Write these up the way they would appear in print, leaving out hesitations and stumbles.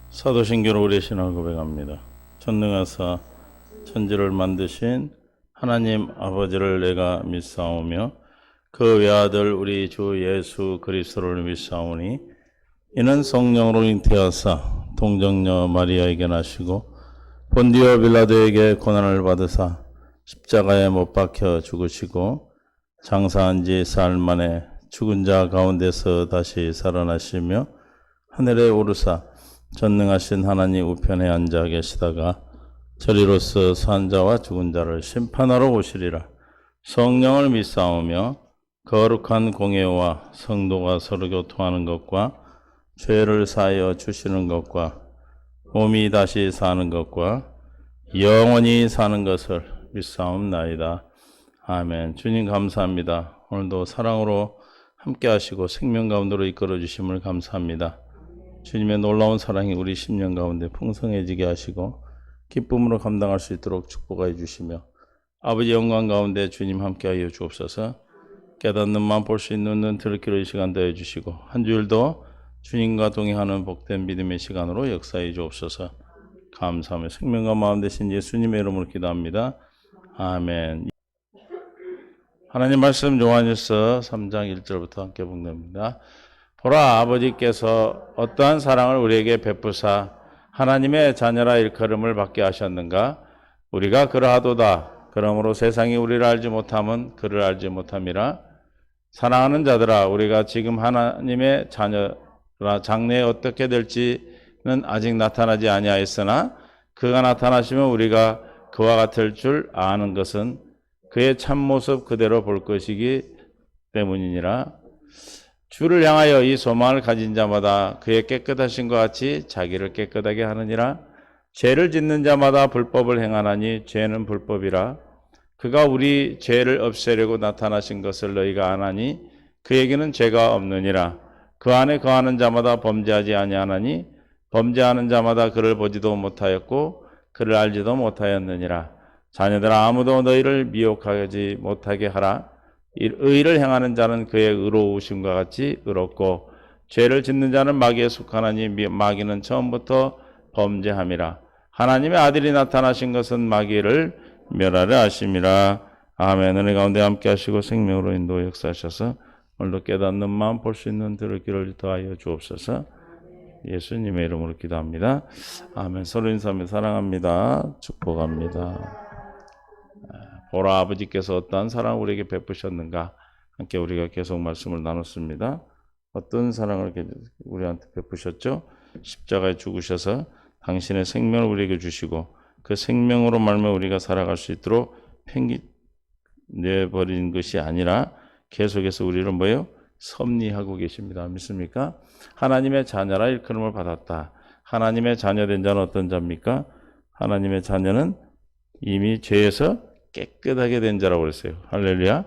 사도신경으로 우리의 신앙을 고백합니다. 전능하사 천지를 만드신 하나님 아버지를 내가 믿사오며 그 외아들 우리 주 예수 그리스도를 믿사오니 이는 성령으로 잉태하사 동정녀 마리아에게 나시고 본디오 빌라도에게 고난을 받으사 십자가에 못 박혀 죽으시고 장사한 지 사흘 만에 죽은 자 가운데서 다시 살아나시며 하늘에 오르사 전능하신 하나님 우편에 앉아 계시다가 저리로서 산 자와 죽은 자를 심판하러 오시리라. 성령을 믿사오며 거룩한 공예와 성도가 서로 교통하는 것과 죄를 사하여 주시는 것과 몸이 다시 사는 것과 영원히 사는 것을 믿사옵나이다. 아멘. 주님 감사합니다. 오늘도 사랑으로 함께 하시고 생명 가운데로 이끌어 주심을 감사합니다. 주님의 놀라운 사랑이 우리 심령 가운데 풍성해지게 하시고 기쁨으로 감당할 수 있도록 축복하여 주시며 아버지 영광 가운데 주님 함께하여 주옵소서. 깨닫는 마음 볼 수 있는 눈 들을 길을 시간 더해 주시고 한 주일도 주님과 동행하는 복된 믿음의 시간으로 역사해 주옵소서. 감사하며 생명과 마음 되신 예수님의 이름으로 기도합니다. 아멘. 하나님 말씀 요한일서 3장 1절부터 함께 봉독합니다. 보라, 아버지께서 어떠한 사랑을 우리에게 베푸사 하나님의 자녀라 일컬음을 받게 하셨는가? 우리가 그러하도다. 그러므로 세상이 우리를 알지 못함은 그를 알지 못함이라. 사랑하는 자들아, 우리가 지금 하나님의 자녀라 장래에 어떻게 될지는 아직 나타나지 아니하였으나 그가 나타나시면 우리가 그와 같을 줄 아는 것은 그의 참모습 그대로 볼 것이기 때문이니라. 주를 향하여 이 소망을 가진 자마다 그의 깨끗하신 것 같이 자기를 깨끗하게 하느니라. 죄를 짓는 자마다 불법을 행하나니 죄는 불법이라. 그가 우리 죄를 없애려고 나타나신 것을 너희가 아나니 그에게는 죄가 없느니라. 그 안에 거하는 자마다 범죄하지 아니하나니 범죄하는 자마다 그를 보지도 못하였고 그를 알지도 못하였느니라. 자녀들아, 아무도 너희를 미혹하지 못하게 하라. 의를 행하는 자는 그의 의로우심과 같이 의롭고 죄를 짓는 자는 마귀에 속하나니 마귀는 처음부터 범죄함이라. 하나님의 아들이 나타나신 것은 마귀를 멸하려 하심이라. 아멘. 은혜 가운데 함께 하시고 생명으로 인도 역사하셔서 오늘도 깨닫는 마음 볼 수 있는 들을 길을 더하여 주옵소서. 예수님의 이름으로 기도합니다. 아멘. 서로 인사하며 사랑합니다. 축복합니다. 보라, 아버지께서 어떠한 사랑을 우리에게 베푸셨는가? 함께 우리가 계속 말씀을 나눴습니다. 어떤 사랑을 우리한테 베푸셨죠? 십자가에 죽으셔서 당신의 생명을 우리에게 주시고 그 생명으로 말미암아 우리가 살아갈 수 있도록 내버린 것이 아니라 계속해서 우리를 뭐예요? 섭리하고 계십니다. 믿습니까? 하나님의 자녀라 일컬음을 받았다. 하나님의 자녀된 자는 어떤 자입니까? 하나님의 자녀는 이미 죄에서 깨끗하게 된 자라고 그랬어요. 할렐루야.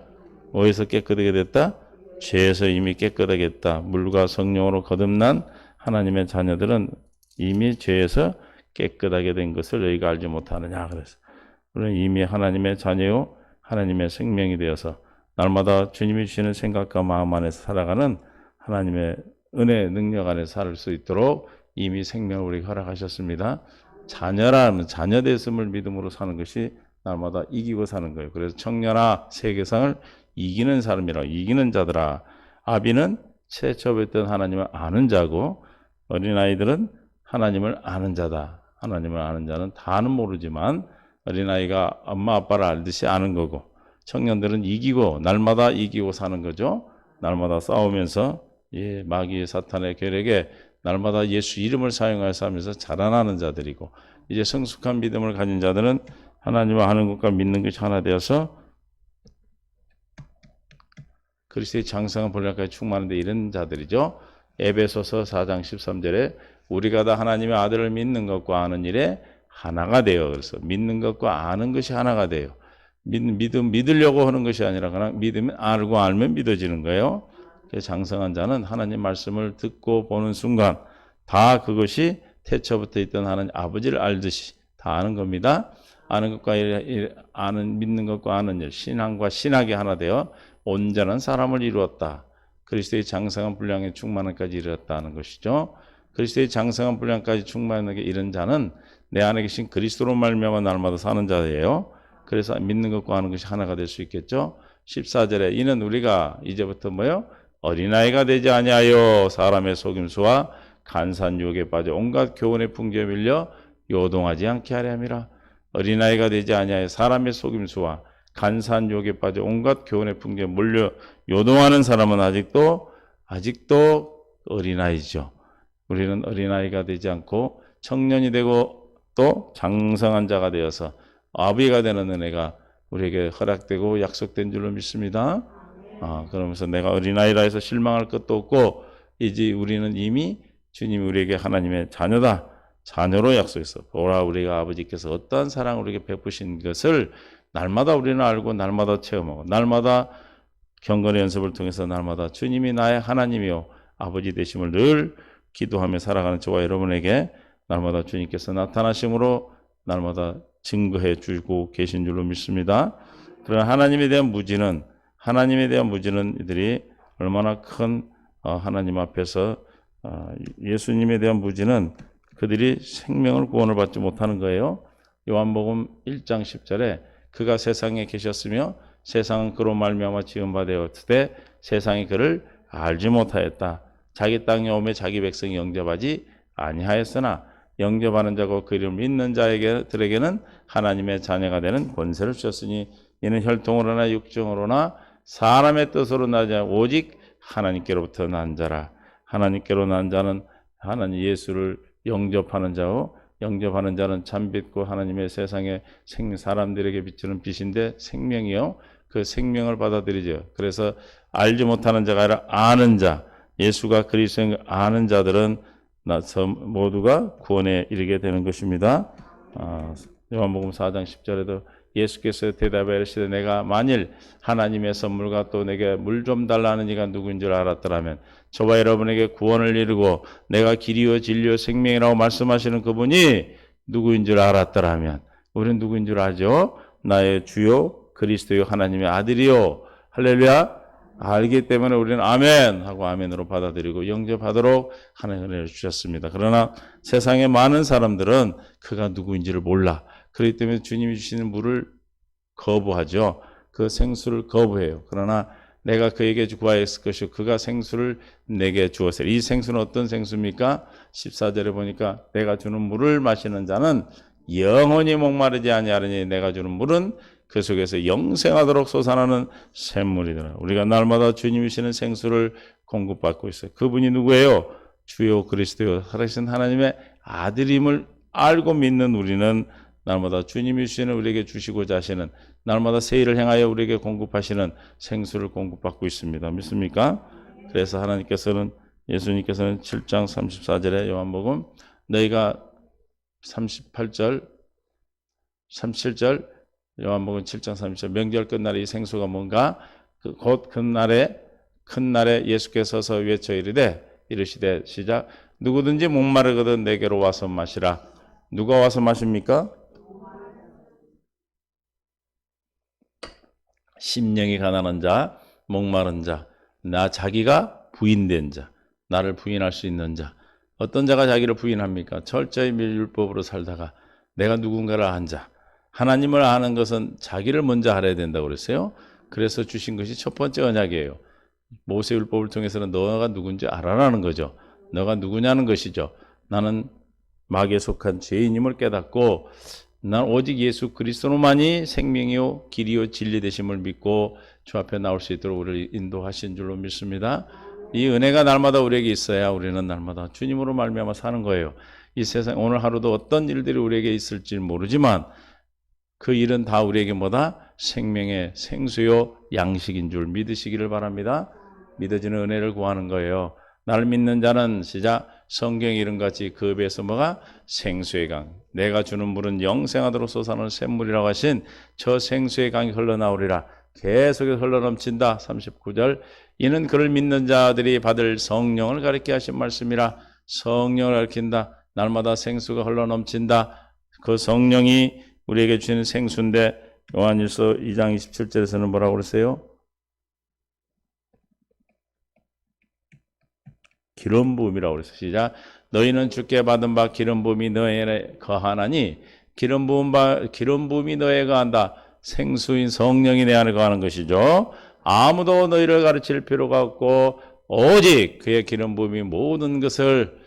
어디서 깨끗하게 됐다? 죄에서 이미 깨끗하게 됐다. 물과 성령으로 거듭난 하나님의 자녀들은 이미 죄에서 깨끗하게 된 것을 너희가 알지 못하느냐 그래서 우리는 이미 하나님의 자녀요 하나님의 생명이 되어서 날마다 주님이 주시는 생각과 마음 안에서 살아가는 하나님의 은혜 능력 안에서 살 수 있도록 이미 생명을 우리에게 허락하셨습니다. 자녀라는 자녀됐음을 믿음으로 사는 것이 날마다 이기고 사는 거예요. 그래서 청년아 세계상을 이기는 사람이라 이기는 자들아. 아비는 최초부터 하나님을 아는 자고 어린아이들은 하나님을 아는 자다. 하나님을 아는 자는 다는 모르지만 어린아이가 엄마 아빠를 알듯이 아는 거고 청년들은 이기고 날마다 이기고 사는 거죠. 날마다 싸우면서 마귀 사탄의 계략에 날마다 예수 이름을 사용해서 하면서 자라나는 자들이고 이제 성숙한 믿음을 가진 자들은 하나님을 아는 것과 믿는 것이 하나 되어서 그리스도의 장성한 본량까지 충만한데 이런 자들이죠. 에베소서 4장 13절에 우리가 다 하나님의 아들을 믿는 것과 아는 일에 하나가 돼요. 그래서 믿는 것과 아는 것이 하나가 돼요. 믿으려고 하는 것이 아니라 그냥 믿으면 알면 믿어지는 거예요. 장성한 자는 하나님 말씀을 듣고 보는 순간 다 그것이 태초부터 있던 하나님 아버지를 알듯이 다 아는 겁니다. 아는 것과 믿는 것과 아는 일, 신앙과 신학이 하나 되어 온전한 사람을 이루었다. 그리스도의 장성한 분량의 충만함까지 이르렀다는 것이죠. 그리스도의 장성한 분량까지 충만하게 이른 자는 내 안에 계신 그리스도로 말미암아 날마다 사는 자예요. 그래서 믿는 것과 하는 것이 하나가 될 수 있겠죠. 14절에 이는 우리가 이제부터 뭐요? 어린아이가 되지 아니하여 사람의 속임수와 간사한 유혹에 빠져 온갖 교훈의 풍조에 밀려 요동하지 않게 하려 함이라. 어린아이가 되지 아니하여 사람의 속임수와 간사한 유혹에 빠져 온갖 교훈의 풍조에 몰려 요동하는 사람은 아직도 어린아이죠. 우리는 어린아이가 되지 않고 청년이 되고 또 장성한 자가 되어서 아비가 되는 은혜가 우리에게 허락되고 약속된 줄로 믿습니다. 그러면서 내가 어린아이라 해서 실망할 것도 없고 이제 우리는 이미 주님이 우리에게 하나님의 자녀다. 자녀로 약속했어. 보라 우리가 아버지께서 어떠한 사랑을 우리에게 베푸신 것을 날마다 우리는 알고 날마다 체험하고 날마다 경건의 연습을 통해서 날마다 주님이 나의 하나님이요 아버지 되심을 늘 기도하며 살아가는 저와 여러분에게 날마다 주님께서 나타나심으로 날마다 증거해 주고 계신 줄로 믿습니다. 그러나 하나님에 대한 무지는 이들이 얼마나 큰 하나님 앞에서 예수님에 대한 무지는 그들이 생명을 구원을 받지 못하는 거예요. 요한복음 1장 10절에 그가 세상에 계셨으며 세상은 그로 말미암아 지은 바 되었으되 세상이 그를 알지 못하였다. 자기 땅에 오매 자기 백성이 영접하지 아니하였으나 영접하는 자고 그 이름을 믿는 자들에게는 하나님의 자녀가 되는 권세를 주셨으니 이는 혈통으로나 육정으로나 사람의 뜻으로 나지 않고 오직 하나님께로부터 난 자라. 하나님께로 난 자는 하나님 예수를 영접하는 자요 영접하는 자는 참빛고 하나님의 세상에 사람들에게 비추는 빛인데 생명이요 그 생명을 받아들이죠. 그래서 알지 못하는 자가 아니라 아는 자, 예수가 그리스도인 아는 자들은 모두가 구원에 이르게 되는 것입니다. 요한복음 4장 10절에도 예수께서 대답하여 이르시되 내가 만일 하나님의 선물과 또 내게 물 좀 달라는 이가 누구인 줄 알았더라면 저와 여러분에게 구원을 이루고 내가 길이요 진리요 생명이라고 말씀하시는 그분이 누구인 줄 알았더라면 우리는 누구인 줄 알죠? 나의 주요 그리스도요 하나님의 아들이요 할렐루야 알기 때문에 우리는 아멘 하고 아멘으로 받아들이고 영접하도록 하나님의 은혜를 주셨습니다. 그러나 세상의 많은 사람들은 그가 누구인지를 몰라. 그렇기 때문에 주님이 주시는 물을 거부하죠. 그 생수를 거부해요. 그러나 내가 그에게 구하였을 것이요 그가 생수를 내게 주었으리. 이 생수는 어떤 생수입니까? 14절에 보니까 내가 주는 물을 마시는 자는 영원히 목마르지 아니하리니 내가 주는 물은 그 속에서 영생하도록 솟아나는 샘물이더라. 우리가 날마다 주님이 주시는 생수를 공급받고 있어요. 그분이 누구예요? 주요 그리스도요 살아계신 하나님의 아들임을 알고 믿는 우리는 날마다 주님이 주시는 우리에게 주시고자 하시는 날마다 새 일을 행하여 우리에게 공급하시는 생수를 공급받고 있습니다. 믿습니까? 그래서 예수님께서는 7장 34절에 요한복음 너희가 37절 요한복음 7장 37절 명절 끝날에 이 생수가 뭔가 곧 큰 날에 예수께서 서서 외쳐 이르시되 시작 누구든지 목마르거든 내게로 와서 마시라. 누가 와서 마십니까? 심령이 가난한 자, 목마른 자, 자기가 부인된 자, 나를 부인할 수 있는 자. 어떤 자가 자기를 부인합니까? 철저히 율법으로 살다가 내가 누군가를 안 자. 하나님을 아는 것은 자기를 먼저 알아야 된다고 그랬어요. 그래서 주신 것이 첫 번째 언약이에요. 모세율법을 통해서는 너가 누군지 알아라는 거죠. 너가 누구냐는 것이죠. 나는 마귀에 속한 죄인임을 깨닫고 난 오직 예수 그리스도로만이 생명이요 길이요 진리 되심을 믿고 주 앞에 나올 수 있도록 우리를 인도하신 줄로 믿습니다. 이 은혜가 날마다 우리에게 있어야 우리는 날마다 주님으로 말미암아 사는 거예요. 이 세상 오늘 하루도 어떤 일들이 우리에게 있을지 모르지만 그 일은 다 우리에게 뭐다? 생명의 생수요 양식인 줄 믿으시기를 바랍니다. 믿어지는 은혜를 구하는 거예요. 나를 믿는 자는 시작 성경에 이름같이 그 배에서 뭐가? 생수의 강. 내가 주는 물은 영생하도록 솟아나는 샘물이라고 하신 저 생수의 강이 흘러나오리라. 계속해서 흘러넘친다. 39절 이는 그를 믿는 자들이 받을 성령을 가리켜 하신 말씀이라. 성령을 가리킨다. 날마다 생수가 흘러넘친다. 그 성령이 우리에게 주시는 생수인데 요한일서 2장 27절에서는 뭐라고 그러세요? 기름 부음이라고 그랬어요. 시작. 너희는 주께 받은 바 기름 부음이 너희에 거하나니 기름 부음이 너희에 거한다. 생수인 성령이 내 안에 거하는 것이죠. 아무도 너희를 가르칠 필요가 없고 오직 그의 기름 부음이 모든 것을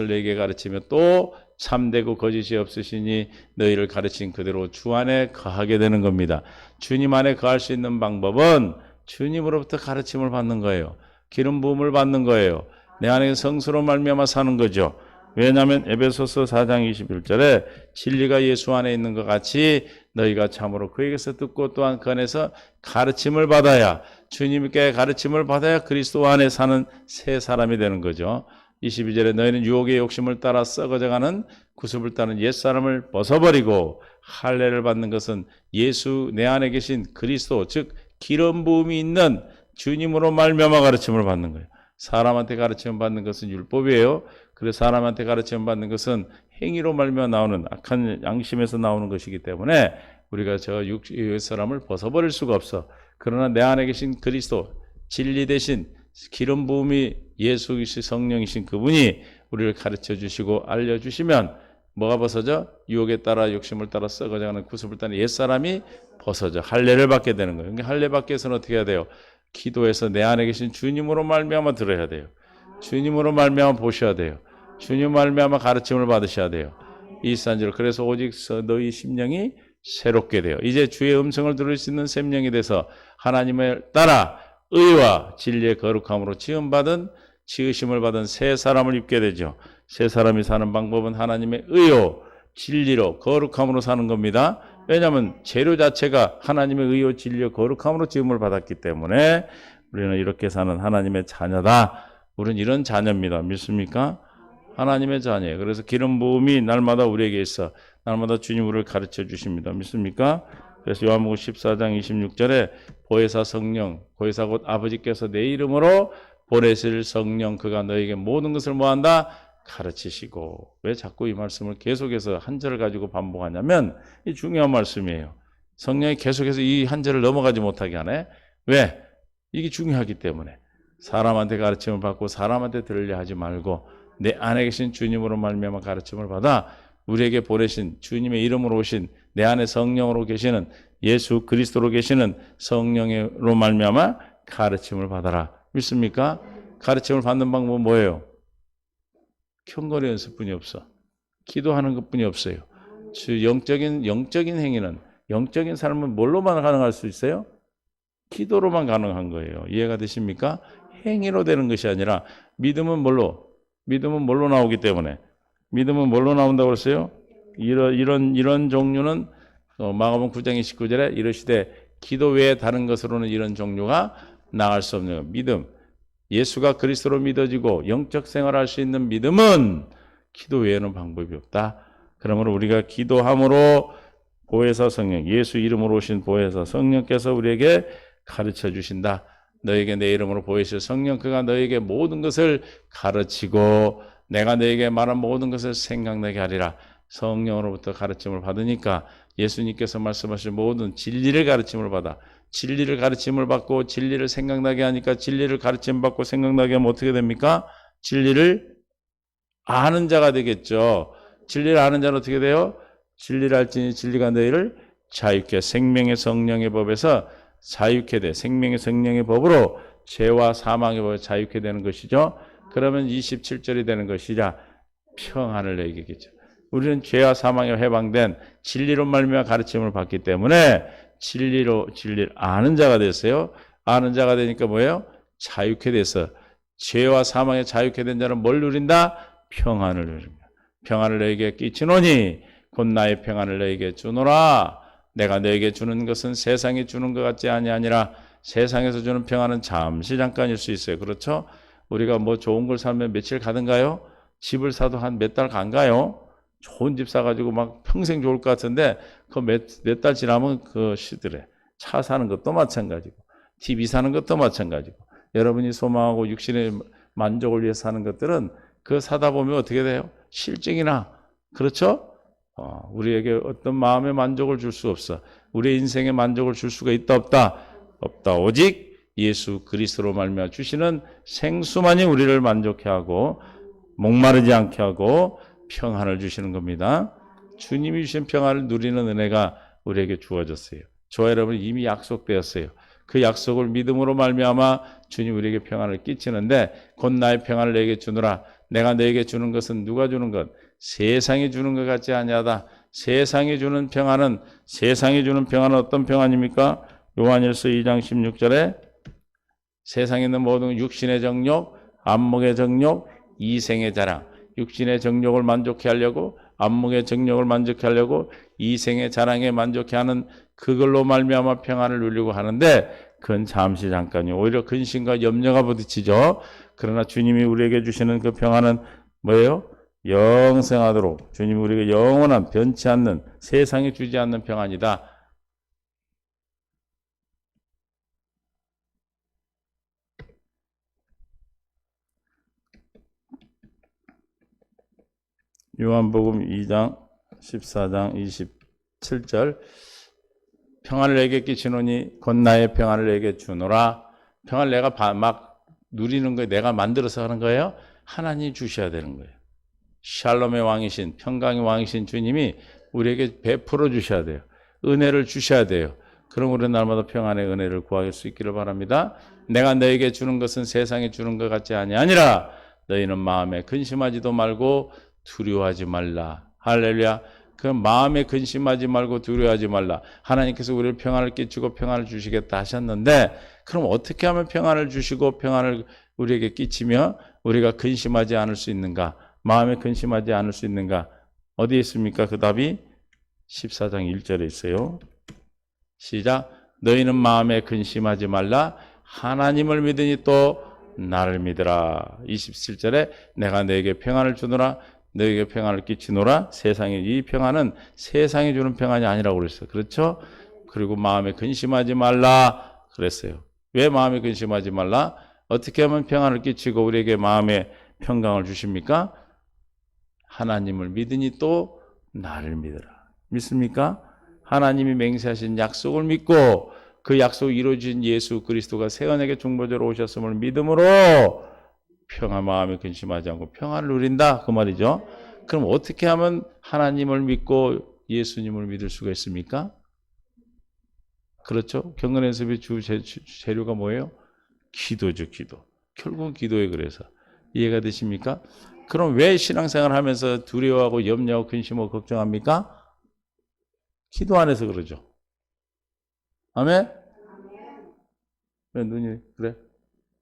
내게 가르치며 또 참되고 거짓이 없으시니 너희를 가르친 그대로 주 안에 거하게 되는 겁니다. 주님 안에 거할 수 있는 방법은 주님으로부터 가르침을 받는 거예요. 기름 부음을 받는 거예요. 내 안에 성수로 말미암아 사는 거죠. 왜냐하면 에베소서 4장 21절에 진리가 예수 안에 있는 것 같이 너희가 참으로 그에게서 듣고 또한 그 안에서 가르침을 받아야, 주님께 가르침을 받아야 그리스도 안에 사는 새 사람이 되는 거죠. 22절에 너희는 유혹의 욕심을 따라 썩어져가는 구습을 따는 옛사람을 벗어버리고 할례를 받는 것은 예수 내 안에 계신 그리스도, 즉 기름 부음이 있는 주님으로 말미암아 가르침을 받는 거예요. 사람한테 가르침을 받는 것은 율법이에요. 그래서 사람한테 가르침을 받는 것은 행위로 말미암아 나오는 악한 양심에서 나오는 것이기 때문에 우리가 저 옛사람을 벗어버릴 수가 없어. 그러나 내 안에 계신 그리스도, 진리 대신 기름 부음이 예수이신 성령이신 그분이 우리를 가르쳐 주시고 알려주시면 뭐가 벗어져? 유혹에 따라 욕심을 따라 썩어져가는 구습을 따는 옛사람이 벗어져 할례를 받게 되는 거예요. 그러니까 할례 받기 위해서는 어떻게 해야 돼요? 기도해서 내 안에 계신 주님으로 말미암아 들어야 돼요. 주님으로 말미암아 보셔야 돼요. 주님 말미암아 가르침을 받으셔야 돼요. 23절 그래서 오직 너희 심령이 새롭게 돼요. 이제 주의 음성을 들을 수 있는 샘령이 돼서 하나님을 따라 의와 진리의 거룩함으로 지으심을 받은 새 사람을 입게 되죠. 새 사람이 사는 방법은 하나님의 의요 진리로 거룩함으로 사는 겁니다. 왜냐하면 재료 자체가 하나님의 의요 진리요 거룩함으로 지음을 받았기 때문에 우리는 이렇게 사는 하나님의 자녀다. 우리는 이런 자녀입니다. 믿습니까? 하나님의 자녀예요. 그래서 기름 부음이 날마다 우리에게 있어 날마다 주님 우리를 가르쳐 주십니다. 믿습니까? 그래서 요한복음 14장 26절에 보혜사 성령, 보혜사 곧 아버지께서 내 이름으로 보내실 성령, 그가 너에게 모든 것을 뭐한다? 가르치시고. 왜 자꾸 이 말씀을 계속해서 한 절을 가지고 반복하냐면 이 중요한 말씀이에요. 성령이 계속해서 이 한 절을 넘어가지 못하게 하네. 왜? 이게 중요하기 때문에. 사람한테 가르침을 받고 사람한테 들으려 하지 말고 내 안에 계신 주님으로 말미암아 가르침을 받아 우리에게 보내신 주님의 이름으로 오신 내 안에 성령으로 계시는 예수 그리스도로 계시는 성령으로 말미암아 가르침을 받아라. 믿습니까? 가르침을 받는 방법은 뭐예요? 경건의 연습뿐이 없어. 기도하는 것뿐이 없어요. 영적인 행위는, 영적인 삶은 뭘로만 가능할 수 있어요? 기도로만 가능한 거예요. 이해가 되십니까? 행위로 되는 것이 아니라 믿음은 뭘로 나오기 때문에. 믿음은 뭘로 나온다고 했어요? 이런 종류는 마가복음 9장 29절에 이르시되 기도 외에 다른 것으로는 이런 종류가 나갈 수 없는 거예요. 믿음. 예수가 그리스도로 믿어지고 영적 생활할 수 있는 믿음은 기도 외에는 방법이 없다. 그러므로 우리가 기도함으로 보혜사 성령, 예수 이름으로 오신 보혜사 성령께서 우리에게 가르쳐 주신다. 너에게 내 이름으로 보이실 성령, 그가 너에게 모든 것을 가르치고 내가 너에게 말한 모든 것을 생각나게 하리라. 성령으로부터 가르침을 받으니까 예수님께서 말씀하신 모든 진리를 가르침을 받아 진리를 가르침을 받고 진리를 생각나게 하니까 진리를 가르침 받고 생각나게 하면 어떻게 됩니까? 진리를 아는 자가 되겠죠. 진리를 아는 자는 어떻게 돼요? 진리를 알지니 진리가 너희를 자유케 생명의 성령의 법에서 자유케 돼. 생명의 성령의 법으로 죄와 사망의 법에 자유케 되는 것이죠. 그러면 27절이 되는 것이자 평안을 너희에게겠죠. 우리는 죄와 사망에 해방된 진리로 말미암아 가르침을 받기 때문에 진리를 아는 자가 됐어요. 아는 자가 되니까 뭐예요? 자유케 돼서 죄와 사망에 자유케 된 자는 뭘 누린다? 평안을 누립니다. 평안을 너에게 끼치노니 곧 나의 평안을 너에게 주노라. 내가 너에게 주는 것은 세상이 주는 것 같지 아니하니라. 세상에서 주는 평안은 잠시 잠깐일 수 있어요. 그렇죠? 우리가 뭐 좋은 걸 사면 며칠 가든가요? 집을 사도 한 몇 달 간가요? 좋은 집 사가지고 막 평생 좋을 것 같은데 그 몇 달 지나면 그 시들해. 차 사는 것도 마찬가지고 TV 사는 것도 마찬가지고 여러분이 소망하고 육신의 만족을 위해 사는 것들은 그 사다 보면 어떻게 돼요? 실증이나. 그렇죠? 우리에게 어떤 마음의 만족을 줄 수 없어. 우리의 인생의 만족을 줄 수가 있다 없다? 없다. 오직 예수 그리스도로 말미암아 주시는 생수만이 우리를 만족해 하고 목마르지 않게 하고 평안을 주시는 겁니다. 주님이 주신 평안을 누리는 은혜가 우리에게 주어졌어요. 저와 여러분 이미 약속되었어요. 그 약속을 믿음으로 말미암아 주님 우리에게 평안을 끼치는데 곧 나의 평안을 내게 주노라. 내가 너에게 주는 것은 누가 주는 것? 세상이 주는 것 같지 아니하다. 세상이 주는 평안은 어떤 평안입니까? 요한일서 2장 16절에 세상에 있는 모든 육신의 정욕, 안목의 정욕, 이생의 자랑, 육신의 정욕을 만족해 하려고 안목의 정욕을 만족해 하려고 이생의 자랑에 만족해 하는 그걸로 말미암아 평안을 누리고 하는데 그건 잠시 잠깐이요. 오히려 근심과 염려가 부딪히죠. 그러나 주님이 우리에게 주시는 그 평안은 뭐예요? 영생하도록 주님이 우리에게 영원한 변치 않는 세상에 주지 않는 평안이다. 요한복음 2장 14장 27절 평안을 내게 끼치노니 곧 나의 평안을 내게 주노라. 평안을 내가 막 누리는 거예요. 내가 만들어서 하는 거예요. 하나님이 주셔야 되는 거예요. 샬롬의 왕이신 평강의 왕이신 주님이 우리에게 베풀어 주셔야 돼요. 은혜를 주셔야 돼요. 그럼 우리는 날마다 평안의 은혜를 구할 수 있기를 바랍니다. 내가 너에게 주는 것은 세상에 주는 것 같지 아니하니라. 너희는 마음에 근심하지도 말고 두려워하지 말라. 할렐루야. 그 마음에 근심하지 말고 두려워하지 말라. 하나님께서 우리를 평안을 끼치고 평안을 주시겠다 하셨는데 그럼 어떻게 하면 평안을 주시고 평안을 우리에게 끼치며 우리가 근심하지 않을 수 있는가? 마음에 근심하지 않을 수 있는가? 어디에 있습니까? 그 답이 14장 1절에 있어요. 시작. 너희는 마음에 근심하지 말라. 하나님을 믿으니 또 나를 믿으라. 27절에 내가 너에게 평안을 주노라. 너에게 평안을 끼치노라. 세상의 이 평안은 세상이 주는 평안이 아니라고 그랬어요. 그렇죠? 그리고 마음에 근심하지 말라 그랬어요. 왜 마음에 근심하지 말라? 어떻게 하면 평안을 끼치고 우리에게 마음의 평강을 주십니까? 하나님을 믿으니 또 나를 믿으라. 믿습니까? 하나님이 맹세하신 약속을 믿고 그 약속이 이루어진 예수 그리스도가 세원에게 중보자로 오셨음을 믿음으로 평안 마음에 근심하지 않고 평안을 누린다 그 말이죠. 그럼 어떻게 하면 하나님을 믿고 예수님을 믿을 수가 있습니까? 그렇죠. 경건 연습의 주 재료가 뭐예요? 기도죠. 기도. 결국은 기도에 그래서 이해가 되십니까? 그럼 왜 신앙생활 하면서 두려워하고 염려하고 근심하고 걱정합니까? 기도 안 해서 그러죠. 아멘? 왜 눈이 그래?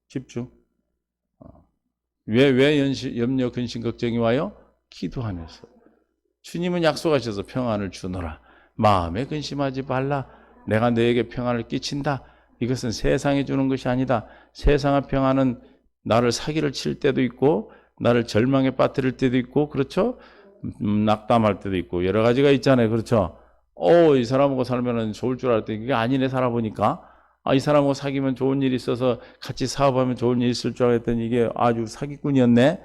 집중. 왜 염려, 근심, 걱정이 와요? 기도 안 해서. 주님은 약속하셔서 평안을 주노라. 마음에 근심하지 말라. 내가 너에게 평안을 끼친다. 이것은 세상이 주는 것이 아니다. 세상의 평안은 나를 사기를 칠 때도 있고 나를 절망에 빠뜨릴 때도 있고 그렇죠? 낙담할 때도 있고 여러 가지가 있잖아요. 그렇죠? 이 사람하고 살면 좋을 줄 알았더니 그게 아니네 살아보니까. 이 사람하고 사귀면 좋은 일이 있어서 같이 사업하면 좋은 일이 있을 줄 알았더니 이게 아주 사기꾼이었네.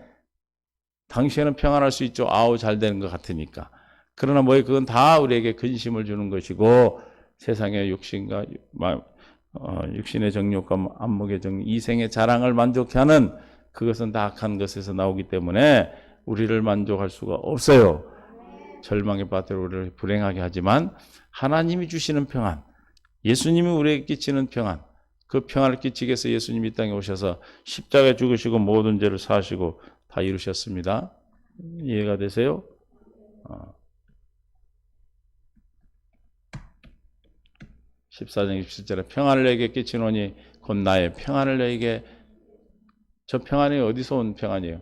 당시에는 평안할 수 있죠. 잘 되는 것 같으니까. 그러나 그건 다 우리에게 근심을 주는 것이고 세상의 육신과 육신의 정욕과 안목의 정욕, 이생의 자랑을 만족해 하는 그것은 다 악한 것에서 나오기 때문에 우리를 만족할 수가 없어요. 절망에 빠뜨려 우리를 불행하게 하지만 하나님이 주시는 평안, 예수님이 우리에게 끼치는 평안, 그 평안을 끼치기 위해서 예수님이 이 땅에 오셔서 십자가에 죽으시고 모든 죄를 사하시고 다 이루셨습니다. 이해가 되세요? 14장 27절에 평안을 너에게 끼치노니 곧 나의 평안을 너에게. 저 평안이 어디서 온 평안이에요?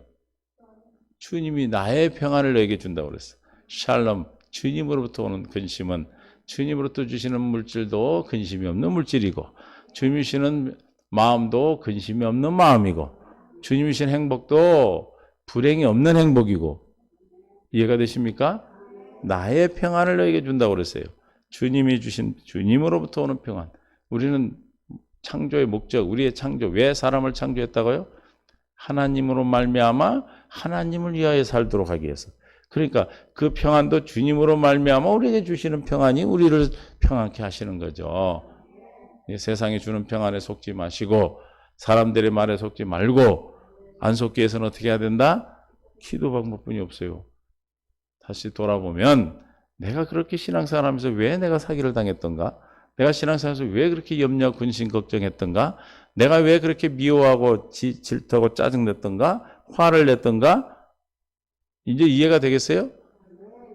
주님이 나의 평안을 너에게 준다고 그랬어요. 샬롬, 주님으로부터 오는 근심은 주님으로부터 주시는 물질도 근심이 없는 물질이고 주님이 주시는 마음도 근심이 없는 마음이고 주님이 주신 행복도 불행이 없는 행복이고. 이해가 되십니까? 나의 평안을 너에게 준다고 그랬어요. 주님이 주신 주님으로부터 오는 평안. 우리는 창조의 목적, 우리의 창조, 왜 사람을 창조했다고요? 하나님으로 말미암아 하나님을 위하여 살도록 하기 위해서. 그러니까 그 평안도 주님으로 말미암아 우리에게 주시는 평안이 우리를 평안케 하시는 거죠. 세상이 주는 평안에 속지 마시고 사람들의 말에 속지 말고 안 속기 위해서는 어떻게 해야 된다? 기도 방법뿐이 없어요. 다시 돌아보면 내가 그렇게 신앙생활하면서 왜 내가 사기를 당했던가? 내가 신앙생활에서 왜 그렇게 염려, 근심, 걱정했던가? 내가 왜 그렇게 미워하고 질투하고 짜증냈던가? 화를 냈던가? 이제 이해가 되겠어요?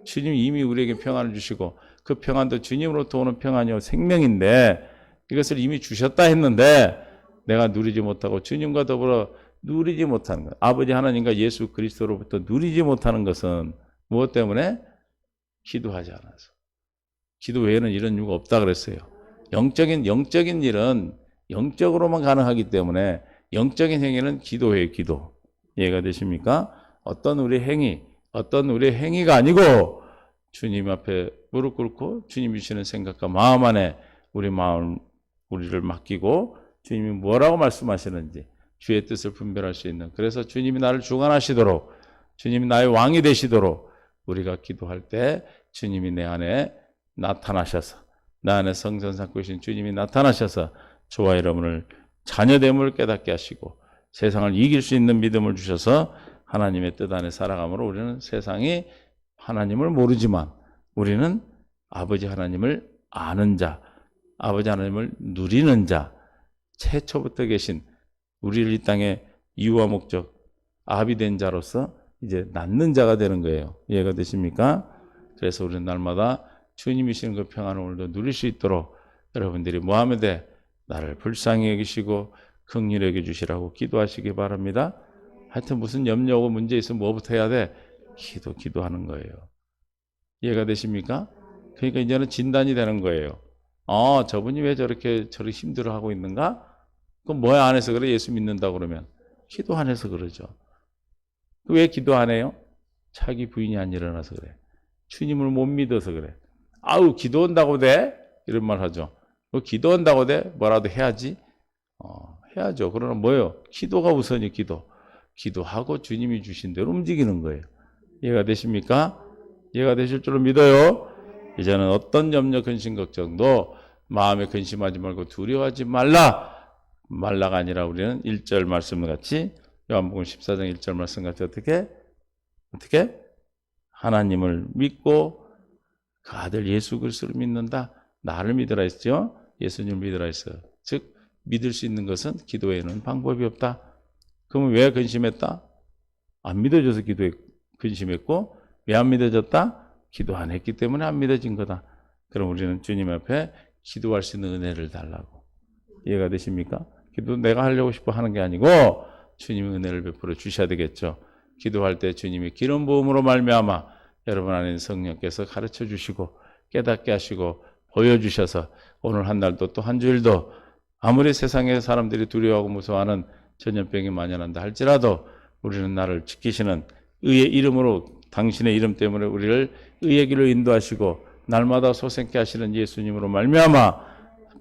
주님이 이미 우리에게 평안을 주시고 그 평안도 주님으로부터 오는 평안이요 생명인데 이것을 이미 주셨다 했는데 내가 누리지 못하고 주님과 더불어 누리지 못하는 것, 아버지 하나님과 예수 그리스도로부터 누리지 못하는 것은 무엇 때문에? 기도하지 않아서. 기도 외에는 이런 이유가 없다 그랬어요. 영적인 일은 영적으로만 가능하기 때문에 영적인 행위는 기도예요, 기도. 이해가 되십니까? 어떤 우리의 행위가 아니고 주님 앞에 무릎 꿇고 주님 주시는 생각과 마음 안에 우리를 맡기고 주님이 뭐라고 말씀하시는지 주의 뜻을 분별할 수 있는, 그래서 주님이 나를 주관하시도록 주님이 나의 왕이 되시도록 우리가 기도할 때 주님이 내 안에 나타나셔서 나 안에 성전 삼고 계신 주님이 나타나셔서 저와 여러분을 자녀됨을 깨닫게 하시고 세상을 이길 수 있는 믿음을 주셔서 하나님의 뜻 안에 살아감으로 우리는 세상이 하나님을 모르지만 우리는 아버지 하나님을 아는 자, 아버지 하나님을 누리는 자, 최초부터 계신 우리를 이 땅에 이유와 목적, 아비 된 자로서 이제 낳는 자가 되는 거예요. 이해가 되십니까? 그래서 우리는 날마다 주님이 주시는 그 평안을 오늘도 누릴 수 있도록 여러분들이 모하메드에 나를 불쌍히 여기시고 긍휼히 여겨주시라고 기도하시기 바랍니다. 하여튼 무슨 염려하고 문제 있으면 뭐부터 해야 돼? 기도하는 거예요. 이해가 되십니까? 그러니까 이제는 진단이 되는 거예요. 저분이 왜 저렇게 힘들어하고 있는가? 그럼 뭐야 안 해서 그래? 예수 믿는다 그러면 기도 안 해서 그러죠. 왜 기도 안 해요? 자기 부인이 안 일어나서 그래. 주님을 못 믿어서 그래. 기도한다고 돼? 이런 말 하죠. 기도한다고 돼? 뭐라도 해야지? 해야죠. 그러나 뭐예요? 기도가 우선이 기도하고 주님이 주신 대로 움직이는 거예요. 이해가 되십니까? 이해가 되실 줄로 믿어요. 이제는 어떤 염려, 근심, 걱정도 마음에 근심하지 말고 두려워하지 말라가 아니라 우리는 1절 말씀같이 요한복음 14장 1절 말씀같이 어떻게? 하나님을 믿고 그 아들 예수 그리스도를 믿는다. 나를 믿으라 했죠. 예수님을 믿으라 했어요. 즉 믿을 수 있는 것은 기도에는 방법이 없다. 그러면 왜 근심했다? 안 믿어져서 근심했고 왜 안 믿어졌다? 기도 안 했기 때문에 안 믿어진 거다. 그럼 우리는 주님 앞에 기도할 수 있는 은혜를 달라고. 이해가 되십니까? 기도 내가 하려고 싶어 하는 게 아니고 주님의 은혜를 베풀어 주셔야 되겠죠. 기도할 때 주님이 기름 부음으로 말미암아 여러분 안에 있는 성령께서 가르쳐 주시고 깨닫게 하시고 보여주셔서 오늘 한 날도 또 한 주일도 아무리 세상의 사람들이 두려워하고 무서워하는 전염병이 만연한다 할지라도 우리는 나를 지키시는 의의 이름으로 당신의 이름 때문에 우리를 의의 길로 인도하시고 날마다 소생케 하시는 예수님으로 말미암아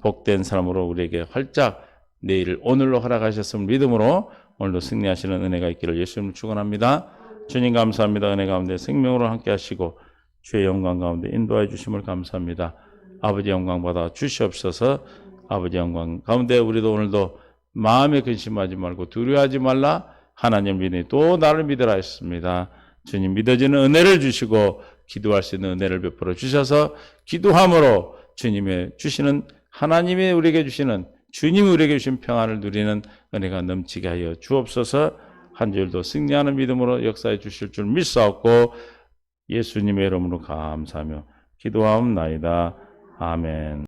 복된 사람으로 우리에게 활짝 내일을 오늘로 허락하셨음을 믿음으로 오늘도 승리하시는 은혜가 있기를 예수님을 축원합니다. 주님 감사합니다. 은혜 가운데 생명으로 함께 하시고 주의 영광 가운데 인도해 주심을 감사합니다. 아버지 영광 받아 주시옵소서. 아버지 영광 가운데 우리도 오늘도 마음에 근심하지 말고 두려워하지 말라. 하나님 믿으니 또 나를 믿으라 했습니다. 주님 믿어지는 은혜를 주시고 기도할 수 있는 은혜를 베풀어 주셔서 기도함으로 주님의 주시는 하나님이 우리에게 주시는 주님이 우리에게 주신 평안을 누리는 은혜가 넘치게 하여 주옵소서. 한 주일도 승리하는 믿음으로 역사해 주실 줄 믿사옵고 예수님의 이름으로 감사하며 기도하옵나이다. 아멘.